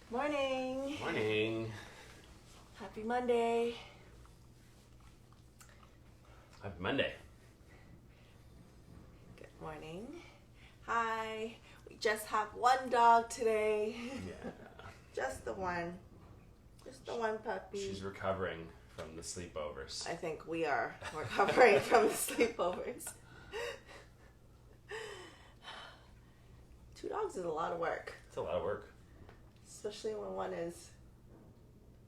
Morning. Morning. Happy Monday. Happy Monday. Good morning. Hi. We just have one dog today. Yeah. Just the one. Just the one puppy. She's recovering from the sleepovers. I think we are recovering from the sleepovers. 2 dogs is a lot of work. It's a lot of work. Especially when one is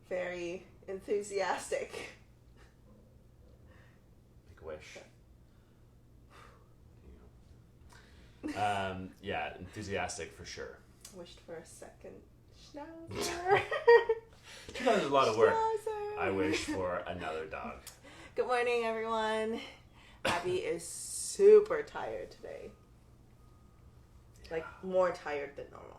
very enthusiastic. Make a wish. Yeah, enthusiastic for sure. Wished for a second schnauzer. 2 dogs is a lot of work. Schnauzer. I wish for another dog. Good morning, everyone. Abby is super tired today. Like, more tired than normal.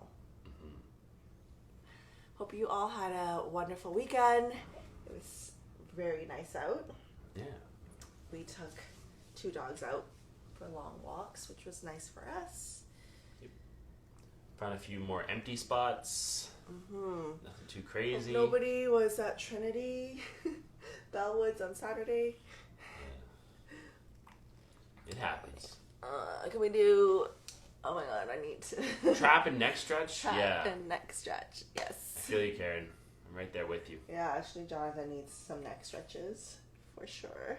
Hope you all had a wonderful weekend. It was very nice out. Yeah. We took 2 dogs out for long walks, which was nice for us. Found a few more empty spots. Mm-hmm. Nothing too crazy. Nobody was at Trinity Bellwoods on Saturday. It happens. Can we do... Oh my god, I need to... Trap and neck stretch? Trap Yeah. and neck stretch, yes. I feel you, Karen. I'm right there with you. Yeah, actually, Jonathan needs some neck stretches, for sure.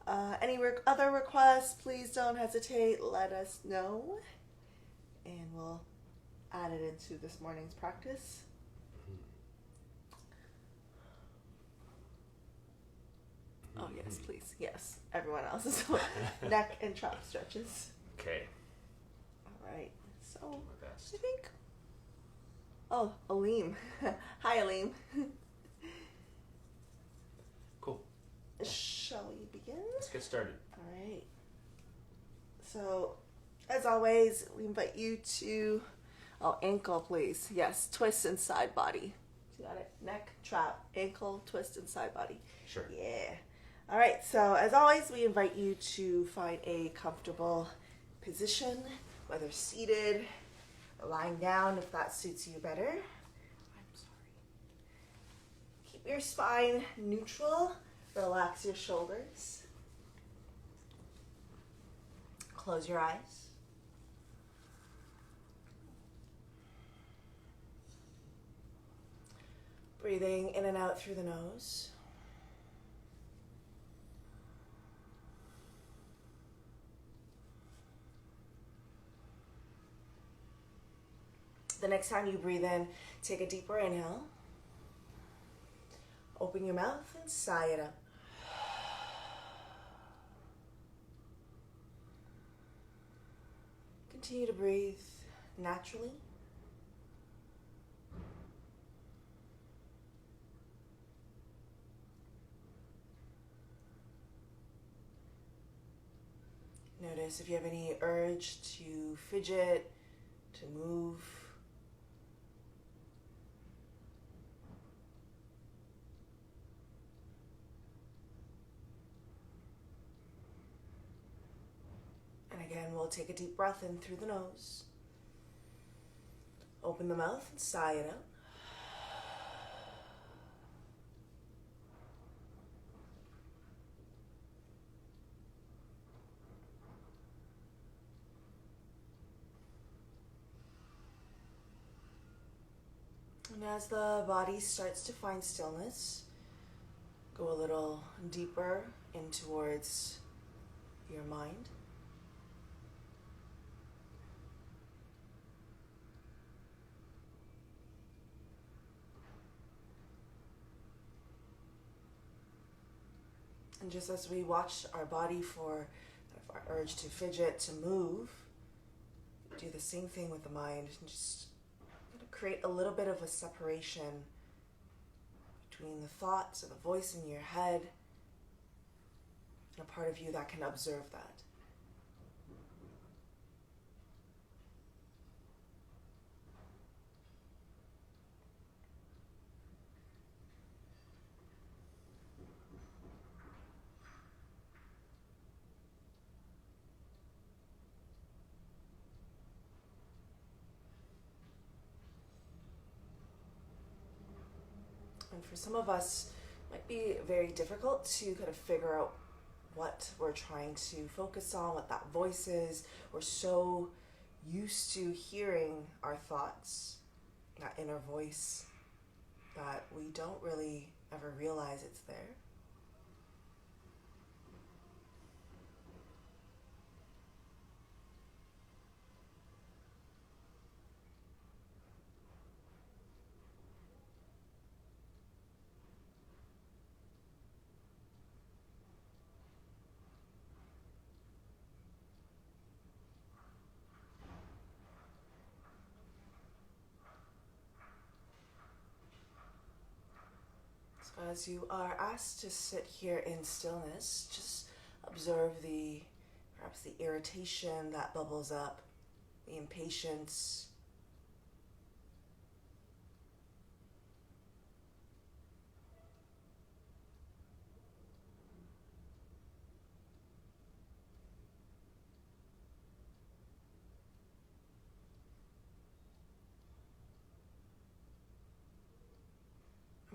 Any other requests, please don't hesitate. Let us know. And we'll add it into this morning's practice. Oh, yes, please. Yes. Everyone else's neck and trap stretches. Okay. All right. So, Do my best. I think... Oh, Aleem. Hi, Aleem. Cool. Shall we begin? Let's get started. All right. So, as always, we invite you to... Oh, ankle, please. Yes, twist and side body. You got it? Neck, trap, ankle, twist, and side body. Sure. Yeah. All right, so as always, we invite you to find a comfortable position, whether seated or lying down if that suits you better. I'm sorry. Keep your spine neutral. Relax your shoulders. Close your eyes. Breathing in and out through the nose. The next time you breathe in, take a deeper inhale. Open your mouth and sigh it up. Continue to breathe naturally. Notice if you have any urge to fidget, to move. And again, we'll take a deep breath in through the nose. Open the mouth and sigh it out. And as the body starts to find stillness, go a little deeper in towards your mind. And just as we watch our body for our urge to fidget, to move, do the same thing with the mind and just create a little bit of a separation between the thoughts and the voice in your head and a part of you that can observe that. And for some of us, it might be very difficult to kind of figure out what we're trying to focus on, what that voice is. We're so used to hearing our thoughts, that inner voice, that we don't really ever realize it's there. So as you are asked to sit here in stillness, just observe perhaps the irritation that bubbles up, the impatience.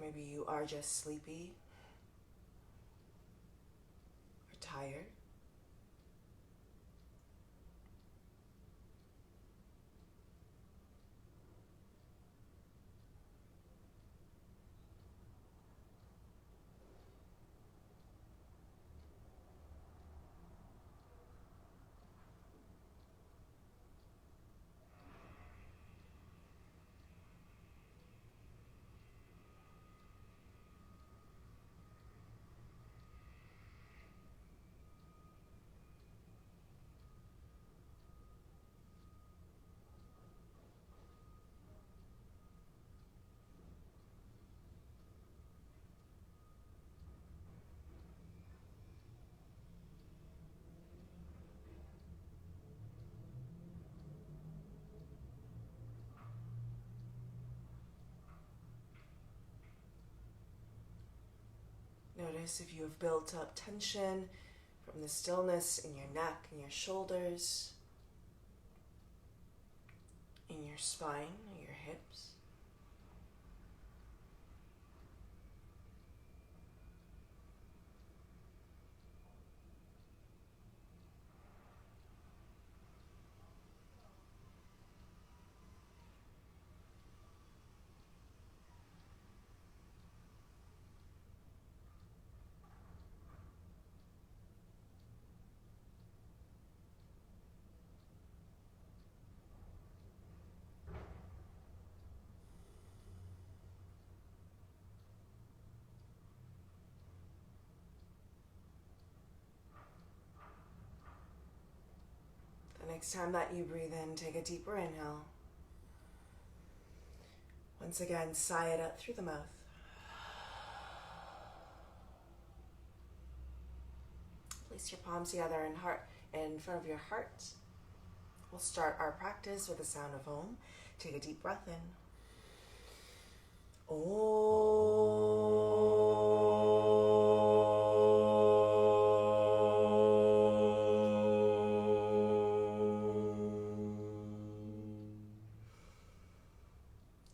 Maybe you are just sleepy or tired. Notice if you have built up tension from the stillness in your neck and your shoulders, in your spine or your hips. The next time that you breathe in, take a deeper inhale. Once again, sigh it out through the mouth. Place your palms together in front of your heart. We'll start our practice with the sound of Om. Take a deep breath in.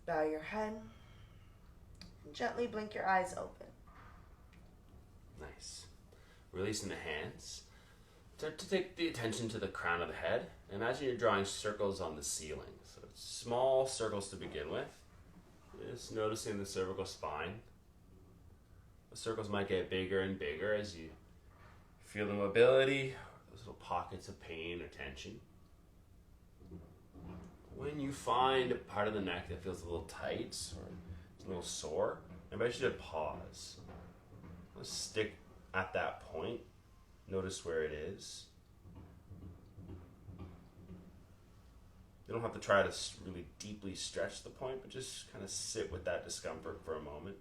Bow your head and gently blink your eyes open. Nice. Releasing the hands. Start to take the attention to the crown of the head. Imagine you're drawing circles on the ceiling. So small circles to begin with. Just noticing the cervical spine. The circles might get bigger and bigger as you feel the mobility, those little pockets of pain or tension. When you find a part of the neck that feels a little tight or a little sore, I invite you to pause. Let's stick at that point. Notice where it is. You don't have to try to really deeply stretch the point, but just kind of sit with that discomfort for a moment.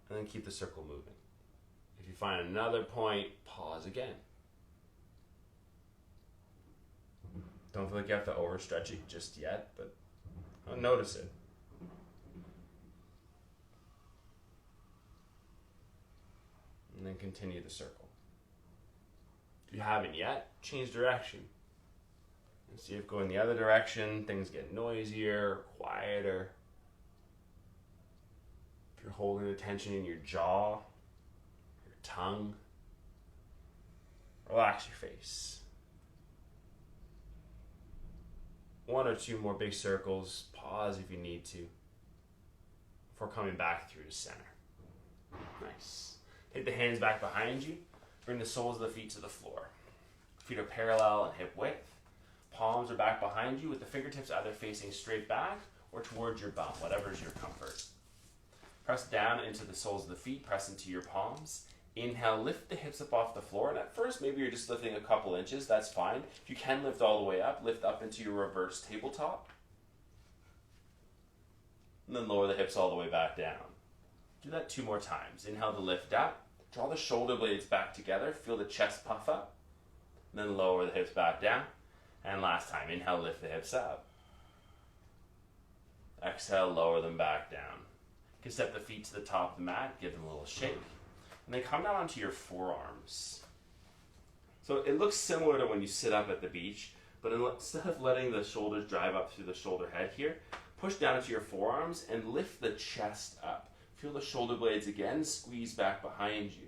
And then keep the circle moving. If you find another point, pause again. Don't feel like you have to overstretch it just yet, but notice it. And then continue the circle. If you haven't yet, change direction. And see if going the other direction, things get noisier, quieter. If you're holding the tension in your jaw, your tongue, relax your face. 1 or 2 more big circles. Pause if you need to before coming back through to center. Nice. Take the hands back behind you. Bring the soles of the feet to the floor. Feet are parallel and hip width. Palms are back behind you with the fingertips either facing straight back or towards your bum, whatever is your comfort. Press down into the soles of the feet, press into your palms. Inhale, lift the hips up off the floor. And at first, maybe you're just lifting a couple inches. That's fine. If you can lift all the way up, lift up into your reverse tabletop. And then lower the hips all the way back down. Do that 2 more times. Inhale to lift up. Draw the shoulder blades back together. Feel the chest puff up. And then lower the hips back down. And last time, inhale, lift the hips up. Exhale, lower them back down. You can step the feet to the top of the mat, give them a little shake. And then come down onto your forearms. So it looks similar to when you sit up at the beach, but instead of letting the shoulders drive up through the shoulder head here, push down into your forearms and lift the chest up. Feel the shoulder blades again, squeeze back behind you.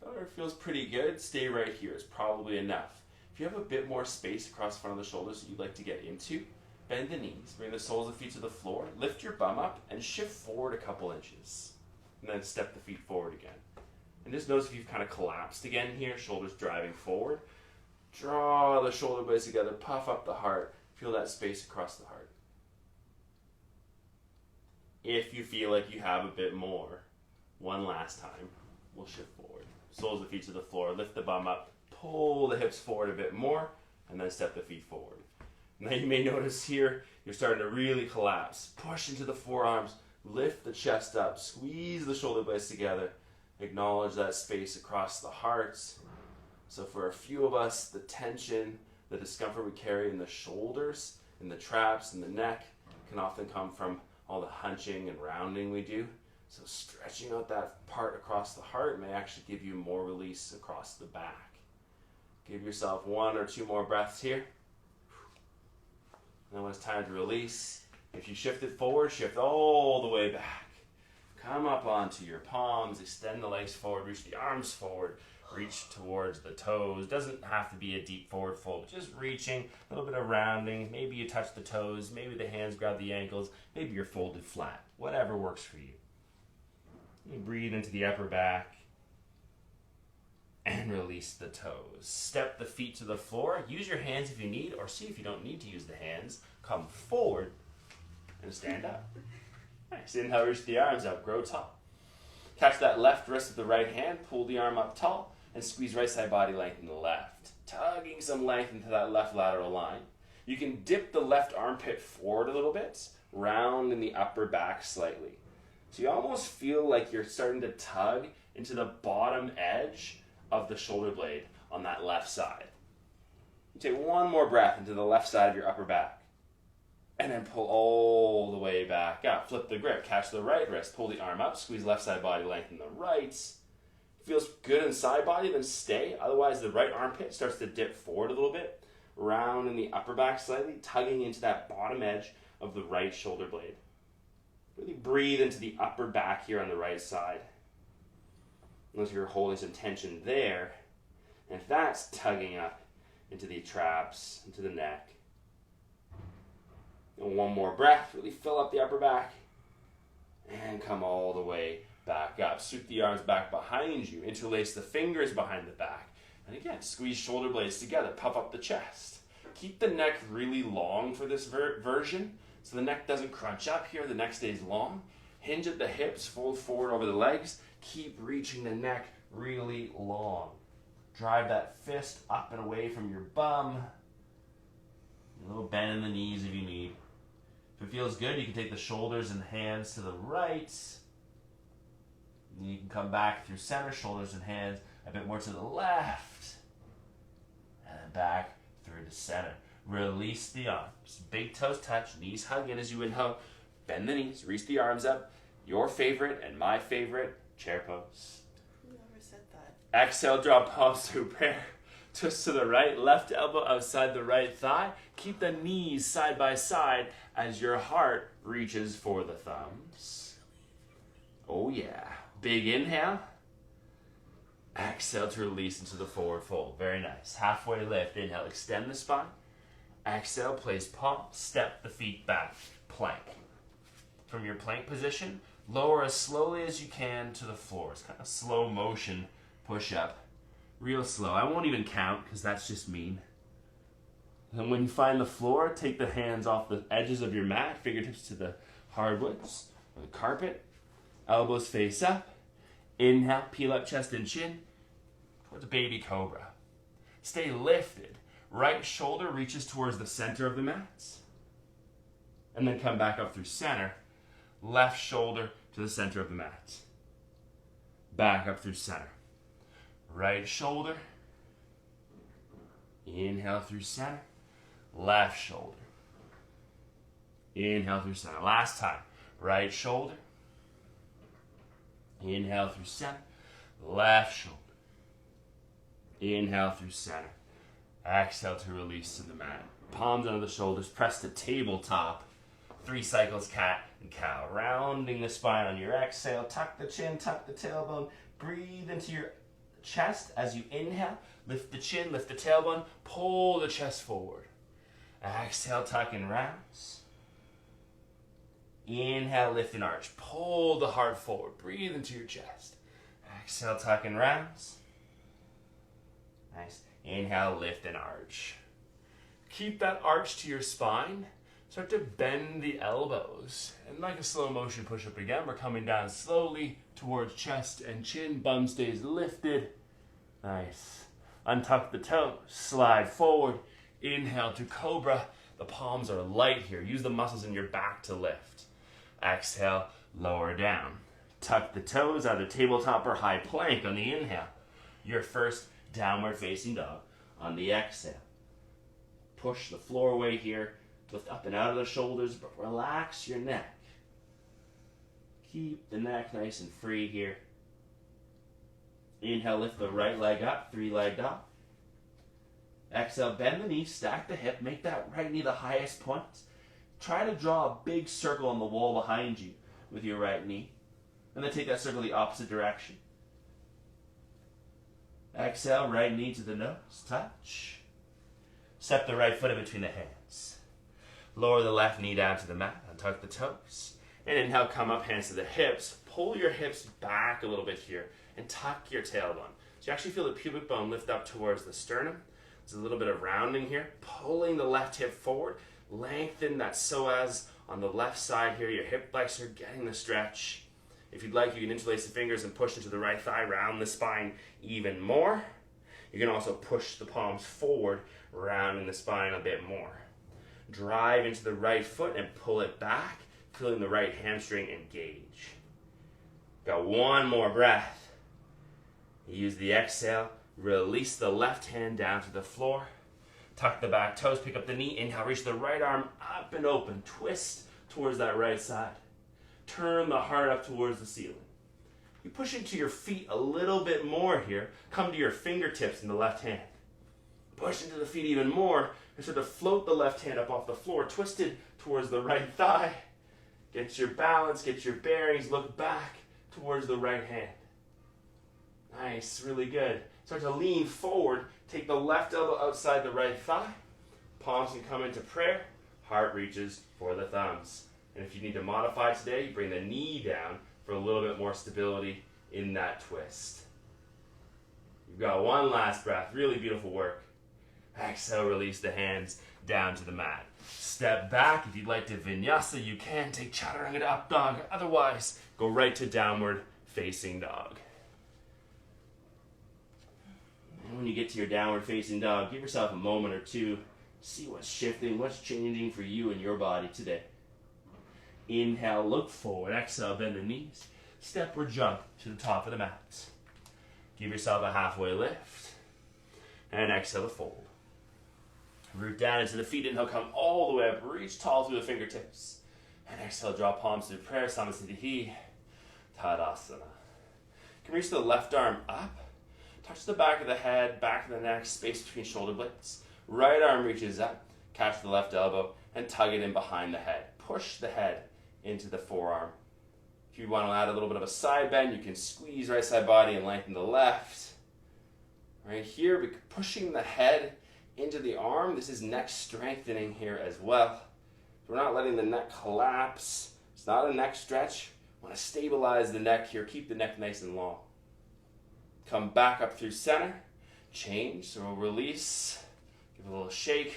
If it feels pretty good, stay right here. It's probably enough. If you have a bit more space across the front of the shoulders that you'd like to get into, bend the knees, bring the soles of the feet to the floor, lift your bum up, and shift forward a couple inches. And then step the feet forward again. And just notice if you've kind of collapsed again here, shoulders driving forward. Draw the shoulder blades together, puff up the heart, feel that space across the heart. If you feel like you have a bit more, one last time, we'll shift forward. Soles of the feet to the floor, lift the bum up, pull the hips forward a bit more, and then step the feet forward. Now you may notice here, you're starting to really collapse. Push into the forearms, lift the chest up, squeeze the shoulder blades together, acknowledge that space across the heart. So for a few of us, the tension, the discomfort we carry in the shoulders, in the traps, in the neck, can often come from all the hunching and rounding we do. So stretching out that part across the heart may actually give you more release across the back. Give yourself 1 or 2 more breaths here. And then when it's time to release, if you shift it forward, shift all the way back. Come up onto your palms, extend the legs forward, reach the arms forward, reach towards the toes. Doesn't have to be a deep forward fold, just reaching, a little bit of rounding. Maybe you touch the toes, maybe the hands grab the ankles, maybe you're folded flat. Whatever works for you. You breathe into the upper back and release the toes. Step the feet to the floor. Use your hands if you need, or see if you don't need to use the hands. Come forward and stand up. Nice. Inhale, reach the arms up, grow tall. Catch that left wrist with the right hand, pull the arm up tall, and squeeze right side body length in the left. Tugging some length into that left lateral line. You can dip the left armpit forward a little bit, round in the upper back slightly. So you almost feel like you're starting to tug into the bottom edge of the shoulder blade on that left side. You take 1 more breath into the left side of your upper back. And then pull all the way back up. Flip the grip, catch the right wrist, pull the arm up, squeeze left side body length in the right. Feels good in side body, then stay. Otherwise, the right armpit starts to dip forward a little bit, round in the upper back slightly, tugging into that bottom edge of the right shoulder blade. Really breathe into the upper back here on the right side. Unless you're holding some tension there. And if that's tugging up into the traps, into the neck. And 1 more breath, really fill up the upper back. And come all the way back up. Sweep the arms back behind you. Interlace the fingers behind the back. And again, squeeze shoulder blades together. Puff up the chest. Keep the neck really long for this version. So the neck doesn't crunch up here. The neck stays long. Hinge at the hips. Fold forward over the legs. Keep reaching the neck really long. Drive that fist up and away from your bum. A little bend in the knees if you need. If it feels good, you can take the shoulders and hands to the right. And you can come back through center, shoulders and hands a bit more to the left. And then back through to center. Release the arms. Big toes touch, knees hug in as you inhale. Bend the knees, reach the arms up. Your favorite and my favorite, chair pose. Who ever said that? Exhale, draw palms through prayer. Twist to the right, left elbow outside the right thigh. Keep the knees side by side as your heart reaches for the thumbs. Oh yeah. Big inhale. Exhale to release into the forward fold. Very nice. Halfway lift. Inhale, extend the spine. Exhale, place palm. Step the feet back. Plank. From your plank position, lower as slowly as you can to the floor. It's kind of slow motion push up. Real slow. I won't even count because that's just mean. And when you find the floor, take the hands off the edges of your mat, fingertips to the hardwoods or the carpet. Elbows face up. Inhale, peel up chest and chin towards a baby cobra. Stay lifted. Right shoulder reaches towards the center of the mat. And then come back up through center. Left shoulder to the center of the mat. Back up through center. Right shoulder. Inhale through center. Left shoulder. Inhale through center. Last time. Right shoulder. Inhale through center. Left shoulder. Inhale through center. Exhale to release to the mat. Palms under the shoulders. Press to tabletop. 3 cycles, cat and cow. Rounding the spine on your exhale. Tuck the chin, tuck the tailbone. Breathe into your chest as you inhale. Lift the chin, lift the tailbone. Pull the chest forward. Exhale, tuck and rounds. Inhale, lift and arch. Pull the heart forward. Breathe into your chest. Exhale, tuck and rounds. Nice. Inhale, lift and arch. Keep that arch to your spine. Start to bend the elbows. And like a slow motion push-up again, we're coming down slowly towards chest and chin. Bum stays lifted. Nice. Untuck the toes. Slide forward. Inhale to cobra. The palms are light here. Use the muscles in your back to lift. Exhale, lower down. Tuck the toes, either tabletop or high plank on the inhale. Your first downward facing dog on the exhale. Push the floor away here. Lift up and out of the shoulders, but relax your neck. Keep the neck nice and free here. Inhale, lift the right leg up, 3-leg dog. Exhale, bend the knee, stack the hip, make that right knee the highest point. Try to draw a big circle on the wall behind you with your right knee. And then take that circle the opposite direction. Exhale, right knee to the nose, touch. Step the right foot in between the hands. Lower the left knee down to the mat, untuck the toes. And inhale, come up, hands to the hips. Pull your hips back a little bit here and tuck your tailbone. So you actually feel the pubic bone lift up towards the sternum. There's a little bit of rounding here. Pulling the left hip forward. Lengthen that psoas on the left side here. Your hip flexor getting the stretch. If you'd like, you can interlace the fingers and push into the right thigh. Round the spine even more. You can also push the palms forward, rounding the spine a bit more. Drive into the right foot and pull it back, feeling the right hamstring engage. Got one more breath. Use the exhale. Release the left hand down to the floor. Tuck the back toes, pick up the knee. Inhale, reach the right arm up and open. Twist towards that right side. Turn the heart up towards the ceiling. You push into your feet a little bit more here. Come to your fingertips in the left hand. Push into the feet even more and sort of float the left hand up off the floor, twisted towards the right thigh. Get your balance, get your bearings, look back towards the right hand. Nice, really good. Start to lean forward, take the left elbow outside the right thigh. Palms can come into prayer. Heart reaches for the thumbs. And if you need to modify today, you bring the knee down for a little bit more stability in that twist. You've got one last breath. Really beautiful work. Exhale, release the hands down to the mat. Step back. If you'd like to vinyasa, you can. Take chaturanga to up dog. Otherwise, go right to downward facing dog. And when you get to your downward facing dog, give yourself a moment or two. See what's shifting, what's changing for you and your body today. Inhale, look forward. Exhale, bend the knees. Step or jump to the top of the mat. Give yourself a halfway lift. And exhale to fold. Root down into the feet. Inhale, come all the way up. Reach tall through the fingertips. And exhale, draw palms to prayer. Samasthiti. Tadasana. You can reach the left arm up. Touch the back of the head, back of the neck, space between shoulder blades. Right arm reaches up, catch the left elbow, and tug it in behind the head. Push the head into the forearm. If you want to add a little bit of a side bend, you can squeeze right side body and lengthen the left. Right here, pushing the head into the arm. This is neck strengthening here as well. We're not letting the neck collapse. It's not a neck stretch. Want to stabilize the neck here. Keep the neck nice and long. Come back up through center. Change. So we'll release. Give a little shake.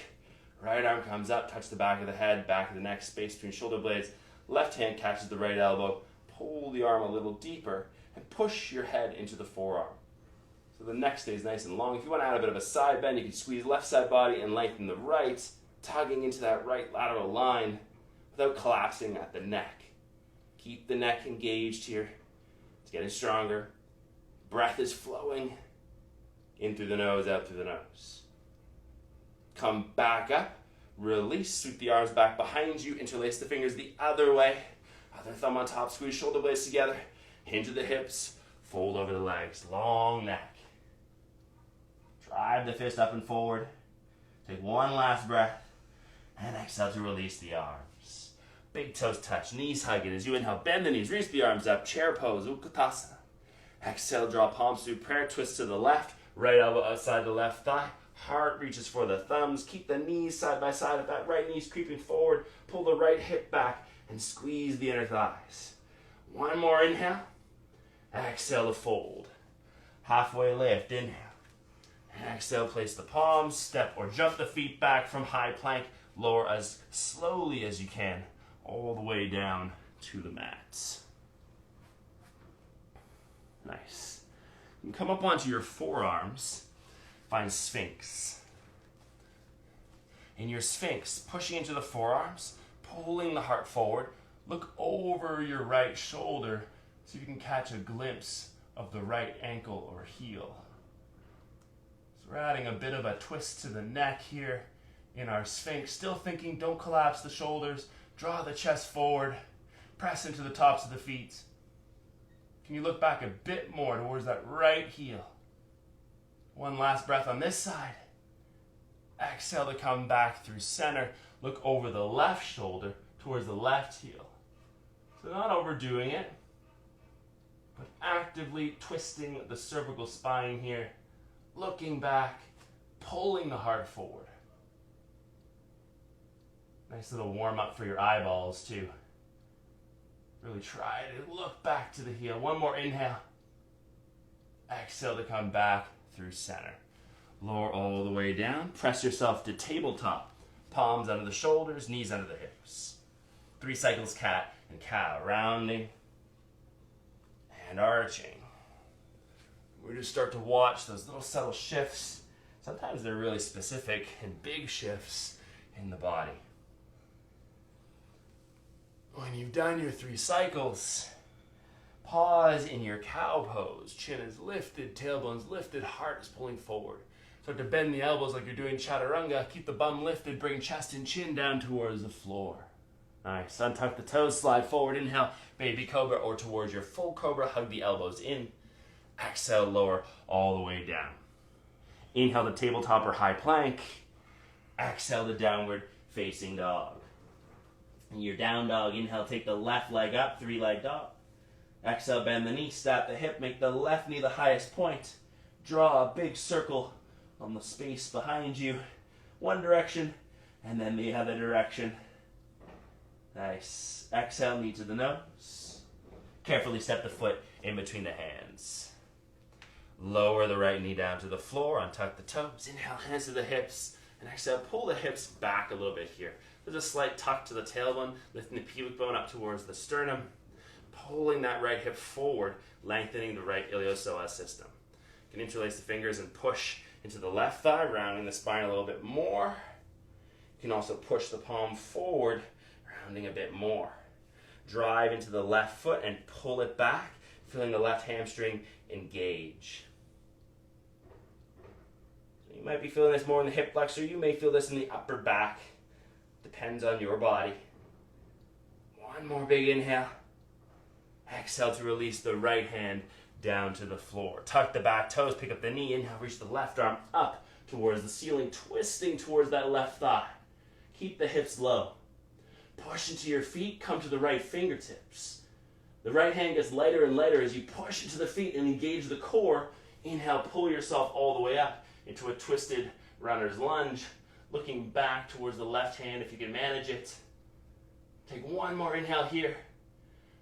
Right arm comes up. Touch the back of the head, back of the neck, space between shoulder blades. Left hand catches the right elbow. Pull the arm a little deeper and push your head into the forearm. So the neck stays nice and long. If you want to add a bit of a side bend, you can squeeze left side body and lengthen the right, tugging into that right lateral line without collapsing at the neck. Keep the neck engaged here. It's getting stronger. Breath is flowing in through the nose, out through the nose. Come back up, release, sweep the arms back behind you, interlace the fingers the other way. Other thumb on top, squeeze shoulder blades together, hinge at the hips, fold over the legs, long neck. Drive the fist up and forward. Take one last breath, and exhale to release the arms. Big toes touch, knees hugging. As you inhale, bend the knees, reach the arms up, chair pose, Utkatasana. Exhale, draw palms through prayer, twist to the left, right elbow outside the left thigh. Heart reaches for the thumbs. Keep the knees side by side. If that right knee's creeping forward, pull the right hip back and squeeze the inner thighs. One more inhale. Exhale to fold. Halfway lift, inhale. Exhale, place the palms, step or jump the feet back from high plank. Lower as slowly as you can, all the way down to the mats. Nice. You can come up onto your forearms. Find Sphinx. In your Sphinx, pushing into the forearms, pulling the heart forward, look over your right shoulder so you can catch a glimpse of the right ankle or heel. So we're adding a bit of a twist to the neck here in our Sphinx. Still thinking, don't collapse the shoulders, draw the chest forward, press into the tops of the feet. Can you look back a bit more towards that right heel? One last breath on this side. Exhale to come back through center. Look over the left shoulder towards the left heel. So not overdoing it, but actively twisting the cervical spine here. Looking back, pulling the heart forward. Nice little warm up for your eyeballs too. Really try to look back to the heel. One more inhale. Exhale to come back through center. Lower all the way down. Press yourself to tabletop. Palms under the shoulders, knees under the hips. 3 cycles cat and cow. Rounding and arching. We just start to watch those little subtle shifts. Sometimes they're really specific and big shifts in the body. When you've done your 3 cycles, pause in your cow pose. Chin is lifted, tailbone's lifted, heart is pulling forward. Start to bend the elbows like you're doing chaturanga. Keep the bum lifted, bring chest and chin down towards the floor. Nice. Untuck the toes, slide forward. Inhale, baby cobra, or towards your full cobra. Hug the elbows in. Exhale, lower all the way down. Inhale to tabletop or high plank. Exhale to downward facing dog. In your down dog, inhale, take the left leg up, 3-leg dog. Exhale, bend the knee, snap the hip, make the left knee the highest point. Draw a big circle on the space behind you. One direction, and then the other direction. Nice. Exhale, knee to the nose. Carefully step the foot in between the hands. Lower the right knee down to the floor, untuck the toes. Inhale, hands to the hips. And exhale, pull the hips back a little bit here. There's a slight tuck to the tailbone, lifting the pubic bone up towards the sternum. Pulling that right hip forward, lengthening the right iliopsoas system. You can interlace the fingers and push into the left thigh, rounding the spine a little bit more. You can also push the palm forward, rounding a bit more. Drive into the left foot and pull it back, feeling the left hamstring engage. So you might be feeling this more in the hip flexor. You may feel this in the upper back. Depends on your body. One more big inhale. Exhale to release the right hand down to the floor. Tuck the back toes, pick up the knee. Inhale, reach the left arm up towards the ceiling, twisting towards that left thigh. Keep the hips low. Push into your feet, come to the right fingertips. The right hand gets lighter and lighter as you push into the feet and engage the core. Inhale, pull yourself all the way up into a twisted runner's lunge, looking back towards the left hand if you can manage it. Take one more inhale here,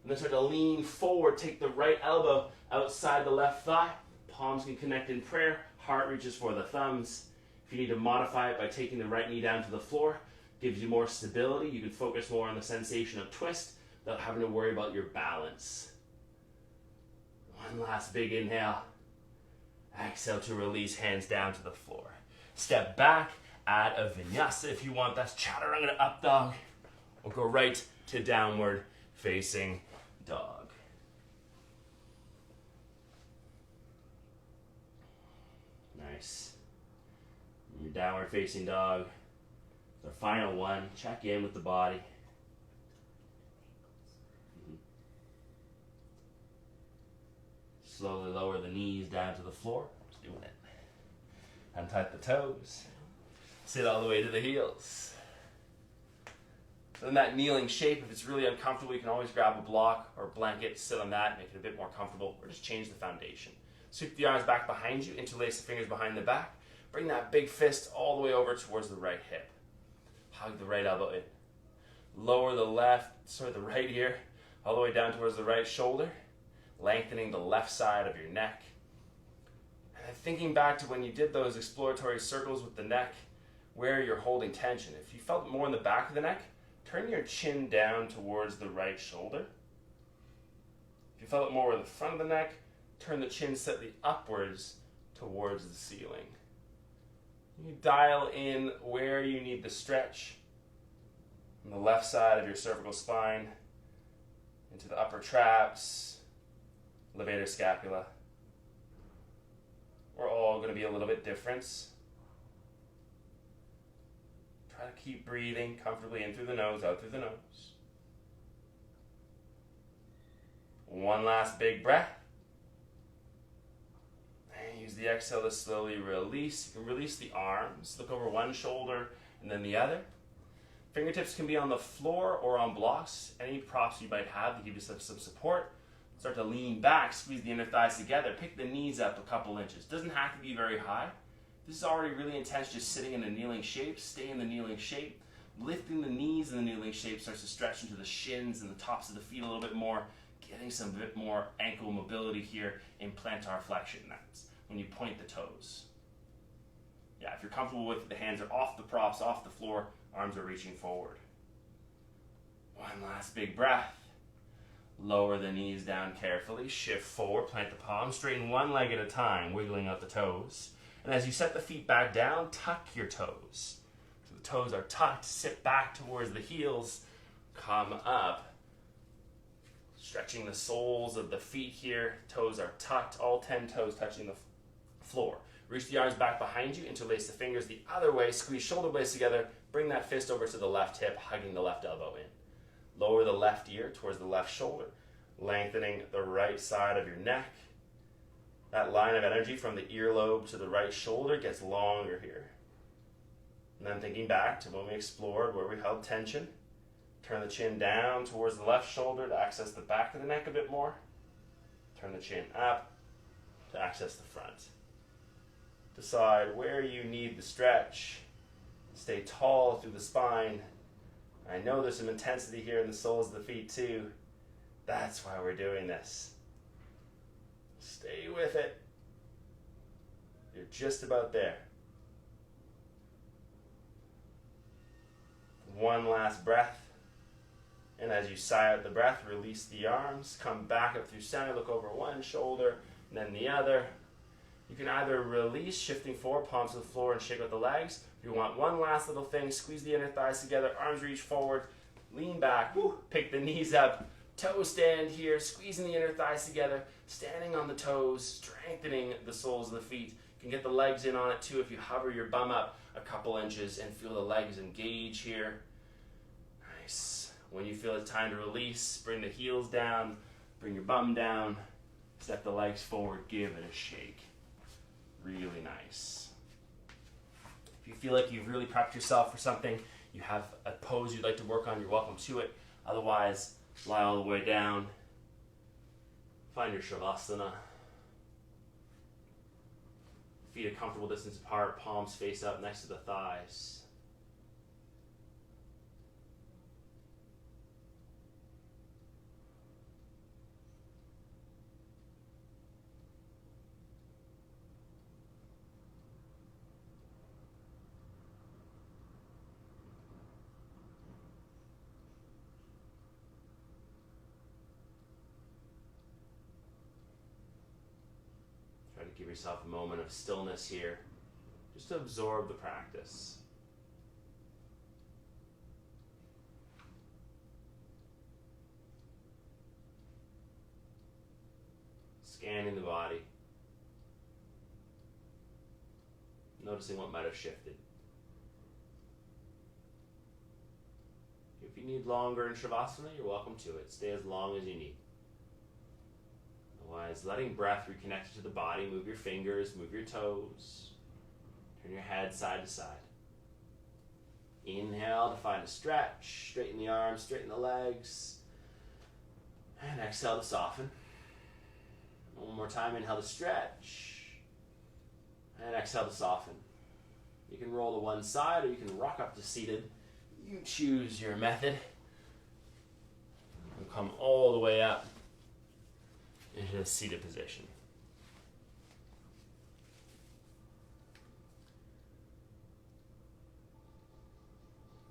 and then start to lean forward. Take the right elbow outside the left thigh. Palms can connect in prayer. Heart reaches for the thumbs. If you need to modify it by taking the right knee down to the floor, gives you more stability. You can focus more on the sensation of twist without having to worry about your balance. One last big inhale. Exhale to release, hands down to the floor. Step back, add a vinyasa if you want. That's chaturanga up dog. Or go right to downward facing dog. Nice. Your downward facing dog. The final one. Check in with the body. Slowly lower the knees down to the floor. Just doing it. Untuck the toes. Sit all the way to the heels. So in that kneeling shape, if it's really uncomfortable, you can always grab a block or a blanket, sit on that, make it a bit more comfortable, or just change the foundation. Sweep the arms back behind you, interlace the fingers behind the back. Bring that big fist all the way over towards the right hip. Hug the right elbow in. Lower the right ear, all the way down towards the right shoulder, lengthening the left side of your neck. And then thinking back to when you did those exploratory circles with the neck, where you're holding tension. If you felt more in the back of the neck, turn your chin down towards the right shoulder. If you felt it more in the front of the neck, turn the chin slightly upwards towards the ceiling. You dial in where you need the stretch on the left side of your cervical spine, into the upper traps, levator scapula. We're all going to be a little bit different. Try to keep breathing comfortably in through the nose, out through the nose. One last big breath. And use the exhale to slowly release. You can release the arms. Look over one shoulder and then the other. Fingertips can be on the floor or on blocks. Any props you might have to give you some support. Start to lean back, squeeze the inner thighs together. Pick the knees up a couple inches. Doesn't have to be very high. This is already really intense, just sitting in a kneeling shape. Stay in the kneeling shape. Lifting the knees in the kneeling shape starts to stretch into the shins and the tops of the feet a little bit more. Getting some bit more ankle mobility here in plantar flexion. That's when you point the toes. Yeah, if you're comfortable with it, the hands are off the props, off the floor, arms are reaching forward. One last big breath. Lower the knees down carefully. Shift forward, plant the palms, straighten one leg at a time, wiggling out the toes. And as you set the feet back down, tuck your toes. So the toes are tucked, sit back towards the heels, come up. Stretching the soles of the feet here. Toes are tucked, all 10 toes touching the floor. Reach the arms back behind you, interlace the fingers the other way, squeeze shoulder blades together, bring that fist over to the left hip, hugging the left elbow in. Lower the left ear towards the left shoulder, lengthening the right side of your neck. That line of energy from the earlobe to the right shoulder gets longer here. And then thinking back to when we explored where we held tension, turn the chin down towards the left shoulder to access the back of the neck a bit more. Turn the chin up to access the front. Decide where you need the stretch. Stay tall through the spine. I know there's some intensity here in the soles of the feet too. That's why we're doing this. Stay with it. You're just about there. One last breath. And as you sigh out the breath, release the arms. Come back up through center. Look over one shoulder and then the other. You can either release, shifting forward, palms to the floor, and shake out the legs. If you want one last little thing, squeeze the inner thighs together, arms reach forward, lean back, pick the knees up, toe stand here, squeezing the inner thighs together, standing on the toes, strengthening the soles of the feet. You can get the legs in on it too if you hover your bum up a couple inches and feel the legs engage here. Nice. When you feel it's time to release, bring the heels down, bring your bum down, Step the legs forward, give it a shake. Really nice. If you feel like you've really prepped yourself for something, you have a pose you'd like to work on, you're welcome to it. Otherwise, lie all the way down. Find your Shavasana. Feet a comfortable distance apart, palms face up next to the thighs. Try to give yourself a moment of stillness here, just to absorb the practice. Scanning the body, noticing what might have shifted. If you need longer in Shavasana, you're welcome to it. Stay as long as you need. Otherwise, letting breath reconnect to the body. Move your fingers, move your toes. Turn your head side to side. Inhale to find a stretch. Straighten the arms, straighten the legs. And exhale to soften. One more time, inhale to stretch. And exhale to soften. You can roll to one side or you can rock up to seated. You choose your method. And come all the way up into a seated position.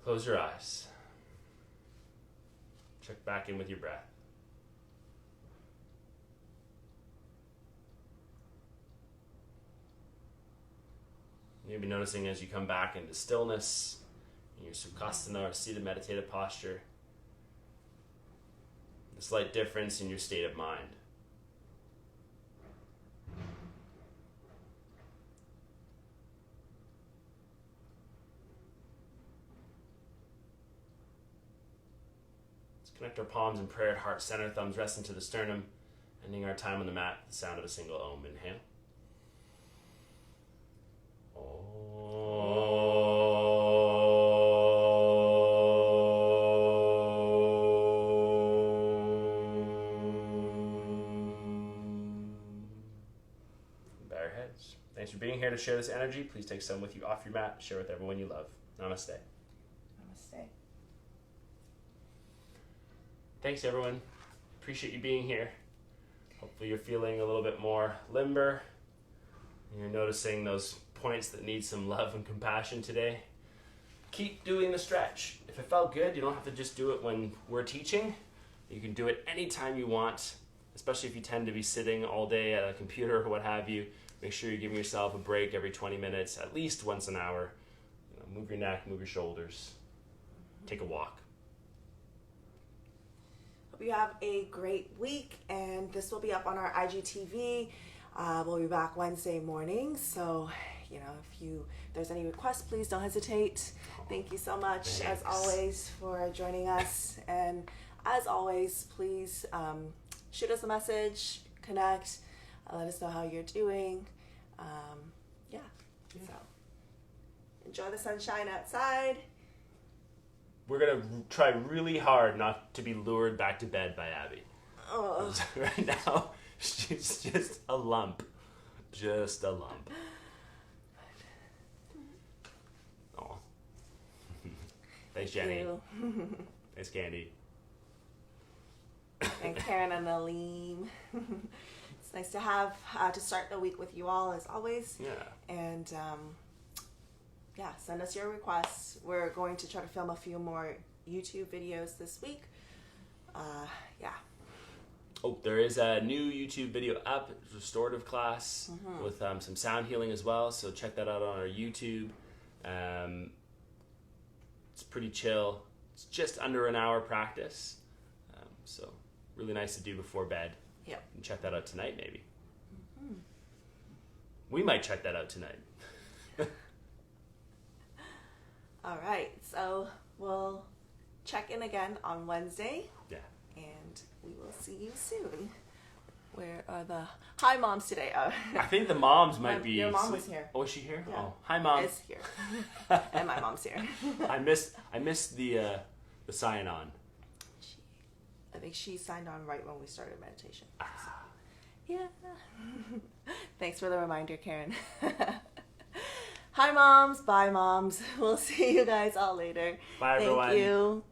Close your eyes. Check back in with your breath. You'll be noticing as you come back into stillness, in your Sukhasana or seated meditative posture, a slight difference in your state of mind. Let's connect our palms in prayer at heart center, thumbs rest into the sternum, ending our time on the mat with the sound of a single Om. Inhale. Bare heads. Thanks for being here to share this energy. Please take some with you off your mat. Share with everyone you love. Namaste. Namaste. Thanks, everyone. Appreciate you being here. Hopefully you're feeling a little bit more limber. You're noticing those points that need some love and compassion today. Keep doing the stretch. If it felt good, you don't have to just do it when we're teaching. You can do it anytime you want, especially if you tend to be sitting all day at a computer or what have you. Make sure you're giving yourself a break every 20 minutes, at least once an hour. Move your neck, move your shoulders. Take a walk. Hope you have a great week, and this will be up on our IGTV. We'll be back Wednesday morning, so if there's any requests, please don't hesitate. Thank you so much, Thanks. as always, for joining us. And as always, please shoot us a message, connect, let us know how you're doing. So enjoy the sunshine outside. We're going to try really hard not to be lured back to bed by Abby. Oh. Right now, she's just a lump. Just a lump. Aw. Thanks, Jenny. Thanks, Candy. And Karen and Aleem. It's nice to have to start the week with you all as always. Yeah. And send us your requests. We're going to try to film a few more YouTube videos this week. Oh, there is a new YouTube video up, restorative class with some sound healing as well. So check that out on our YouTube. It's pretty chill. It's just under an hour practice. So really nice to do before bed. Yep. And check that out tonight, maybe. We might check that out tonight. All right. So we'll check in again on Wednesday. Yeah. And we will see you soon. Where are the hi moms today? Oh, I think the moms might be. Your mom was here. Oh, is she here? Yeah. Oh, hi, mom. Is here, and my mom's here. I missed the sign on. I think she signed on right when we started meditation. So, yeah. Thanks for the reminder, Karen. Hi, moms. Bye, moms. We'll see you guys all later. Bye, everyone. Thank you.